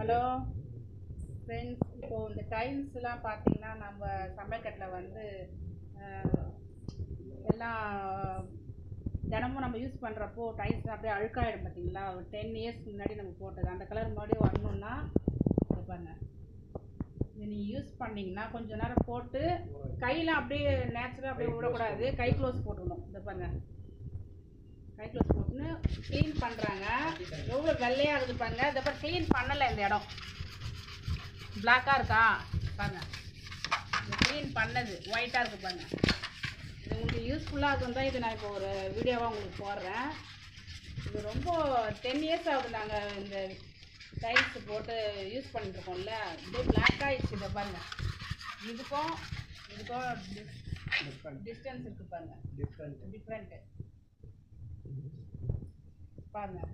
Hello friends, இப்போது இந்த டைல்ஸ்லாம் பார்த்தீங்கன்னா நம்ம சமையக்கட்டில் வந்து எல்லாம் தினமும் நம்ம யூஸ் பண்ணுறப்போ டைல்ஸ் அப்படியே அழுக்காயிடும். பார்த்தீங்களா, ஒரு 10 இயர்ஸ்க்கு முன்னாடி நம்ம போட்டது அந்த கலர் மறுபடியும் வரணுன்னா இது பண்ண இதை நீங்கள் யூஸ் பண்ணிங்கன்னா கொஞ்சம் நேரம் போட்டு கையெல்லாம் அப்படியே நேச்சுரலாக அப்படியே விடக்கூடாது, கை க்ளோஸ் போட்டுக்கணும். இதை பாருங்கள், கை க்ளோஸ் போட்டுன்னு க்ளீன் பண்ணுறாங்க. எவ்வளோ வெள்ளையாக இருக்குது பாருங்கள். இதை பாரு, க்ளீன் பண்ணலை, இந்த இடம் பிளாக்காக இருக்கா பாருங்கள். இது க்ளீன் பண்ணது ஒயிட்டாக இருக்குது பாருங்கள். இது உங்களுக்கு யூஸ்ஃபுல்லாக இருந்தால் இது நான் இப்போ ஒரு வீடியோவாக உங்களுக்கு போடுறேன். இது ரொம்ப 10 இயர்ஸ் ஆகுது நாங்கள் இந்த டைல்ஸ் போட்டு யூஸ் பண்ணிட்டுருக்கோம்ல. இதே பிளாக் ஆகிடுச்சு. இதை பாருங்கள், இதுக்கும் டிஸ்டன்ஸ் இருக்குது பாருங்கள், டிஃப்ரெண்ட்டு பாருங்கள்.